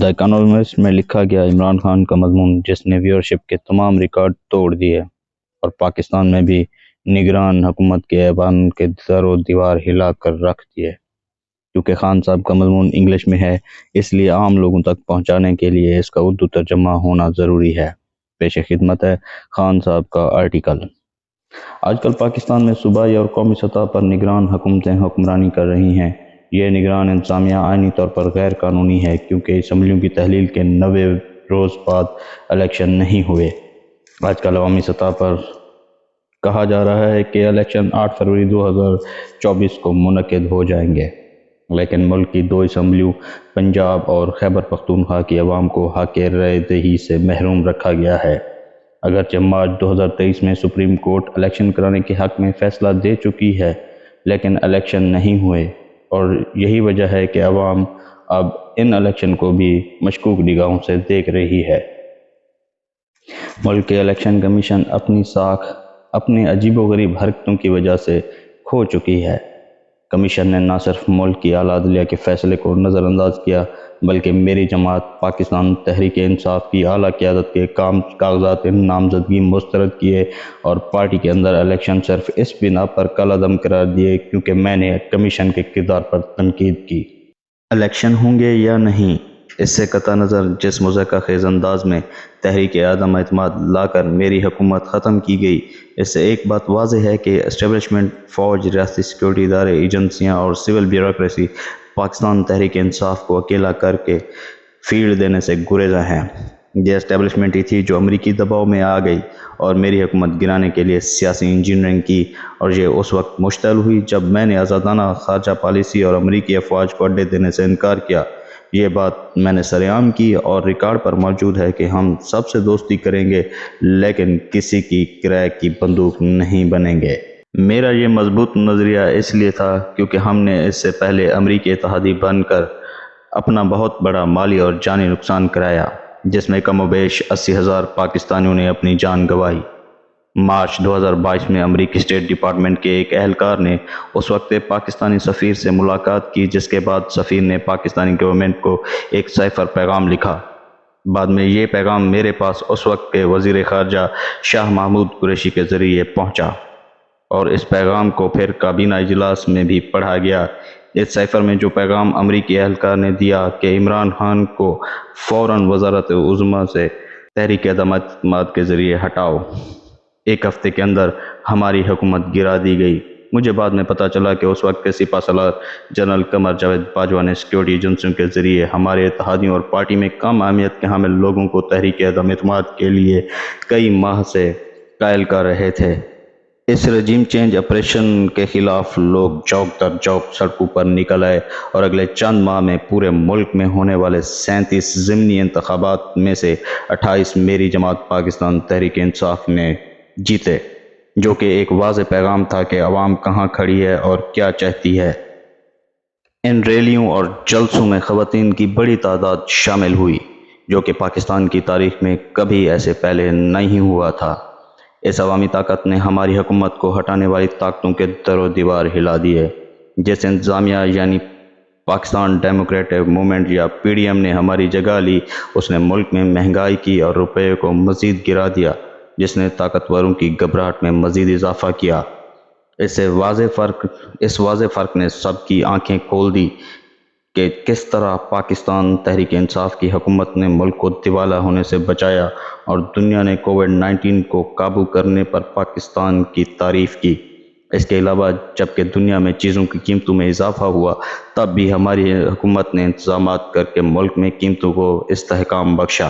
دا economist میں لکھا گیا عمران خان کا مضمون جس نے ویورشپ کے تمام ریکارڈ توڑ دیے اور پاکستان میں بھی نگران حکومت کے ایوان کے در و دیوار ہلا کر رکھ دیے۔ کیونکہ خان صاحب کا مضمون انگلش میں ہے، اس لیے عام لوگوں تک پہنچانے کے لیے اس کا اردو ترجمہ ہونا ضروری ہے۔ پیش خدمت ہے خان صاحب کا آرٹیکل۔ آج کل پاکستان میں صوبائی اور قومی سطح پر نگران حکومتیں حکمرانی کر رہی ہیں۔ یہ نگران انتظامیہ آئینی طور پر غیر قانونی ہے کیونکہ اسمبلیوں کی تحلیل کے 90 روز بعد الیکشن نہیں ہوئے۔ آج کل عوامی سطح پر کہا جا رہا ہے کہ الیکشن 8 فروری 2024 کو منعقد ہو جائیں گے، لیکن ملک کی 2 اسمبلیوں پنجاب اور خیبر پختونخوا کی عوام کو حق رائے دہی سے محروم رکھا گیا ہے۔ اگرچہ مارچ 2023 میں سپریم کورٹ الیکشن کرانے کے حق میں فیصلہ دے چکی ہے، لیکن الیکشن نہیں ہوئے، اور یہی وجہ ہے کہ عوام اب ان الیکشن کو بھی مشکوک نگاہوں سے دیکھ رہی ہے۔ ملک کے الیکشن کمیشن اپنی ساکھ اپنے عجیب و غریب حرکتوں کی وجہ سے کھو چکی ہے۔ کمیشن نے نہ صرف ملک کی اعلیٰ عدلیہ کے فیصلے کو نظر انداز کیا، بلکہ میری جماعت پاکستان تحریک انصاف کی اعلیٰ قیادت کے کاغذات نامزدگی مسترد کیے اور پارٹی کے اندر الیکشن صرف اس بنا پر کالعدم قرار دیے کیونکہ میں نے کمیشن کے کردار پر تنقید کی۔ الیکشن ہوں گے یا نہیں، اس سے قطع نظر جس مضحکہ خیز انداز میں تحریک عدم اعتماد لا کر میری حکومت ختم کی گئی، اس سے ایک بات واضح ہے کہ اسٹیبلشمنٹ، فوج، ریاستی سیکورٹی ادارے، ایجنسیاں اور سول بیوروکریسی پاکستان تحریک انصاف کو اکیلا کر کے فیلڈ دینے سے گریزاں ہیں۔ یہ اسٹیبلشمنٹ ہی تھی جو امریکی دباؤ میں آ گئی اور میری حکومت گرانے کے لیے سیاسی انجینئرنگ کی، اور یہ اس وقت مشتعل ہوئی جب میں نے آزادانہ خارجہ پالیسی اور امریکی افواج کو اڈے دینے سے انکار کیا۔ یہ بات میں نے سرعام کی اور ریکارڈ پر موجود ہے کہ ہم سب سے دوستی کریں گے لیکن کسی کی کرائے کی بندوق نہیں بنیں گے۔ میرا یہ مضبوط نظریہ اس لیے تھا کیونکہ ہم نے اس سے پہلے امریکی اتحادی بن کر اپنا بہت بڑا مالی اور جانی نقصان کرایا، جس میں کم و بیش 80,000 پاکستانیوں نے اپنی جان گنوائی۔ مارچ 2022 میں امریکی اسٹیٹ ڈپارٹمنٹ کے ایک اہلکار نے اس وقت پاکستانی سفیر سے ملاقات کی، جس کے بعد سفیر نے پاکستانی گورنمنٹ کو ایک سائفر پیغام لکھا۔ بعد میں یہ پیغام میرے پاس اس وقت کے وزیر خارجہ شاہ محمود قریشی کے ذریعے پہنچا، اور اس پیغام کو پھر کابینہ اجلاس میں بھی پڑھا گیا۔ اس سائفر میں جو پیغام امریکی اہلکار نے دیا کہ عمران خان کو فوراً وزارت عظمیٰ سے تحریک عدم اعتماد کے ذریعے ہٹاؤ۔ ایک ہفتے کے اندر ہماری حکومت گرا دی گئی۔ مجھے بعد میں پتہ چلا کہ اس وقت کے سپہ سالار جنرل قمر جاوید باجوہ نے سیکورٹی ایجنسیوں کے ذریعے ہمارے اتحادیوں اور پارٹی میں کم اہمیت کے حامل لوگوں کو تحریک عدم اعتماد کے لیے کئی ماہ سے قائل کر رہے تھے۔ اس رجیم چینج آپریشن کے خلاف لوگ چوک در چوک سڑکوں پر نکل آئے اور اگلے چند ماہ میں پورے ملک میں ہونے والے 37 ضمنی انتخابات میں سے 28 میری جماعت پاکستان تحریک انصاف نے جیتے، جو کہ ایک واضح پیغام تھا کہ عوام کہاں کھڑی ہے اور کیا چاہتی ہے۔ ان ریلیوں اور جلسوں میں خواتین کی بڑی تعداد شامل ہوئی، جو کہ پاکستان کی تاریخ میں کبھی ایسے پہلے نہیں ہوا تھا۔ اس عوامی طاقت نے ہماری حکومت کو ہٹانے والی طاقتوں کے در و دیوار ہلا دیے۔ جس انتظامیہ یعنی پاکستان ڈیموکریٹک موومنٹ یا PDM نے ہماری جگہ لی، اس نے ملک میں مہنگائی کی اور روپے کو مزید گرا دیا، جس نے طاقتوروں کی گھبراہٹ میں مزید اضافہ کیا۔ اس واضح فرق نے سب کی آنکھیں کھول دی کہ کس طرح پاکستان تحریک انصاف کی حکومت نے ملک کو دیوالیہ ہونے سے بچایا، اور دنیا نے کووڈ-19 کو قابو کرنے پر پاکستان کی تعریف کی۔ اس کے علاوہ جبکہ دنیا میں چیزوں کی قیمتوں میں اضافہ ہوا، تب بھی ہماری حکومت نے انتظامات کر کے ملک میں قیمتوں کو استحکام بخشا،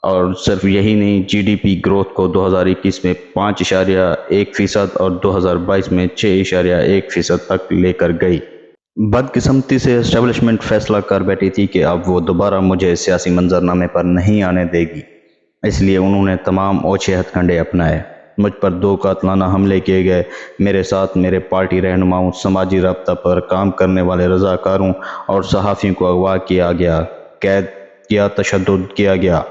اور صرف یہی نہیں، GDP گروتھ کو 2021 میں 5.1% اور 2022 میں 6.1% تک لے کر گئی۔ بدقسمتی سے اسٹیبلشمنٹ فیصلہ کر بیٹھی تھی کہ اب وہ دوبارہ مجھے سیاسی منظرنامے پر نہیں آنے دے گی، اس لیے انہوں نے تمام اوچھے ہتھ کنڈے اپنائے۔ مجھ پر 2 قاتلانہ حملے کیے گئے، میرے ساتھ میرے پارٹی رہنماؤں، سماجی رابطہ پر کام کرنے والے رضاکاروں اور صحافیوں کو اغوا کیا گیا، قید کیا، تشدد کیا گیا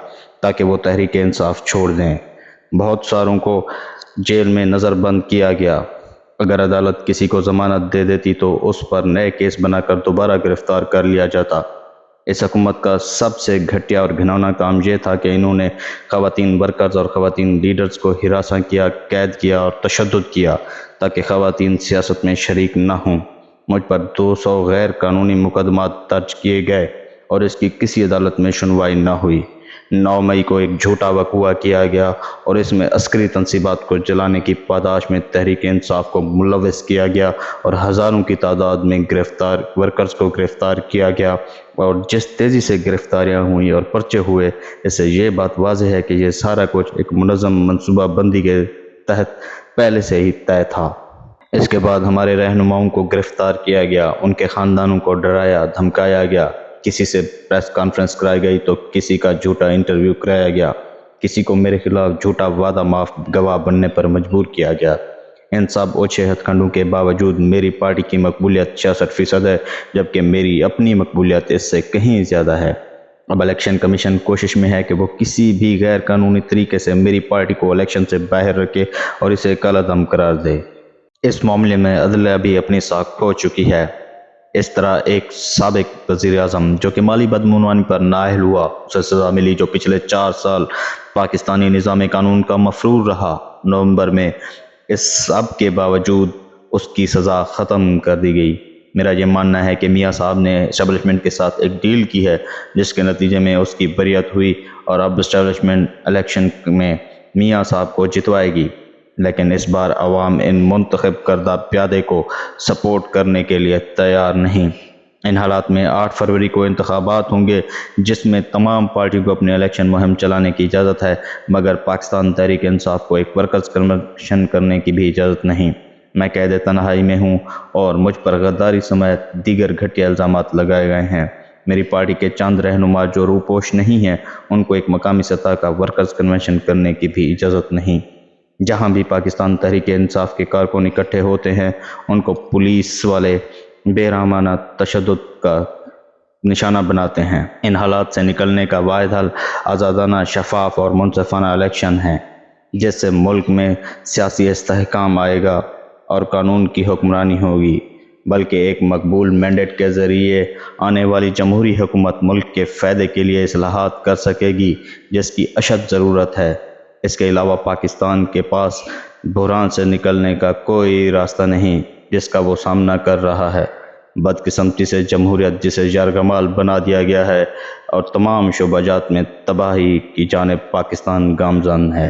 تاکہ وہ تحریک انصاف چھوڑ دیں۔ بہت ساروں کو جیل میں نظر بند کیا گیا۔ اگر عدالت کسی کو ضمانت دے دیتی تو اس پر نئے کیس بنا کر دوبارہ گرفتار کر لیا جاتا۔ اس حکومت کا سب سے گھٹیا اور گھناؤنا کام یہ تھا کہ انہوں نے خواتین ورکرز اور خواتین لیڈرز کو ہراساں کیا، قید کیا اور تشدد کیا تاکہ خواتین سیاست میں شریک نہ ہوں۔ مجھ پر 200 غیر قانونی مقدمات درج کیے گئے اور اس کی کسی عدالت میں سنوائی نہ ہوئی۔ 9 مئی کو ایک جھوٹا وقوعہ کیا گیا اور اس میں عسکری تنصیبات کو جلانے کی پاداش میں تحریک انصاف کو ملوث کیا گیا اور ہزاروں کی تعداد میں گرفتار ورکرز کو گرفتار کیا گیا، اور جس تیزی سے گرفتاریاں ہوئیں اور پرچے ہوئے، اس سے یہ بات واضح ہے کہ یہ سارا کچھ ایک منظم منصوبہ بندی کے تحت پہلے سے ہی طے تھا۔ اس کے بعد ہمارے رہنماؤں کو گرفتار کیا گیا، ان کے خاندانوں کو ڈرایا دھمکایا گیا، کسی سے پریس کانفرنس کرائی گئی تو کسی کا جھوٹا انٹرویو کرایا گیا، کسی کو میرے خلاف جھوٹا وعدہ معاف گواہ بننے پر مجبور کیا گیا۔ ان سب اوچھے ہتھ کنڈوں کے باوجود میری پارٹی کی مقبولیت 66% ہے، جبکہ میری اپنی مقبولیت اس سے کہیں زیادہ ہے۔ اب الیکشن کمیشن کوشش میں ہے کہ وہ کسی بھی غیر قانونی طریقے سے میری پارٹی کو الیکشن سے باہر رکھے اور اسے کالعدم قرار دے۔ اس معاملے میں عدلیہ بھی اپنی ساکھ کھو چکی ہے۔ اس طرح ایک سابق وزیر اعظم جو کہ مالی بدعنوانی پر نااہل ہوا، اسے سزا ملی، جو پچھلے 4 سال پاکستانی نظام قانون کا مفرور رہا۔ نومبر میں اس سب کے باوجود اس کی سزا ختم کر دی گئی۔ میرا یہ ماننا ہے کہ میاں صاحب نے اسٹیبلشمنٹ کے ساتھ ایک ڈیل کی ہے جس کے نتیجے میں اس کی بریت ہوئی اور اب اسٹیبلشمنٹ الیکشن میں میاں صاحب کو جتوائے گی، لیکن اس بار عوام ان منتخب کردہ پیادے کو سپورٹ کرنے کے لیے تیار نہیں۔ ان حالات میں 8 فروری کو انتخابات ہوں گے جس میں تمام پارٹیوں کو اپنی الیکشن مہم چلانے کی اجازت ہے، مگر پاکستان تحریک انصاف کو ایک ورکرز کنونشن کرنے کی بھی اجازت نہیں۔ میں قید تنہائی میں ہوں اور مجھ پر غداری سمیت دیگر گھٹیا الزامات لگائے گئے ہیں۔ میری پارٹی کے چند رہنما جو روپوش نہیں ہیں، ان کو ایک مقامی سطح کا ورکرز کنونشن کرنے کی بھی اجازت نہیں۔ جہاں بھی پاکستان تحریک انصاف کے کارکن اکٹھے ہوتے ہیں، ان کو پولیس والے بے رحمانہ تشدد کا نشانہ بناتے ہیں۔ ان حالات سے نکلنے کا واحد حل آزادانہ، شفاف اور منصفانہ الیکشن ہے، جس سے ملک میں سیاسی استحکام آئے گا اور قانون کی حکمرانی ہوگی، بلکہ ایک مقبول مینڈیٹ کے ذریعے آنے والی جمہوری حکومت ملک کے فائدے کے لیے اصلاحات کر سکے گی جس کی اشد ضرورت ہے۔ اس کے علاوہ پاکستان کے پاس بحران سے نکلنے کا کوئی راستہ نہیں جس کا وہ سامنا کر رہا ہے۔ بدقسمتی سے جمہوریت جسے یرغمال بنا دیا گیا ہے اور تمام شعبہ جات میں تباہی کی جانب پاکستان گامزن ہے۔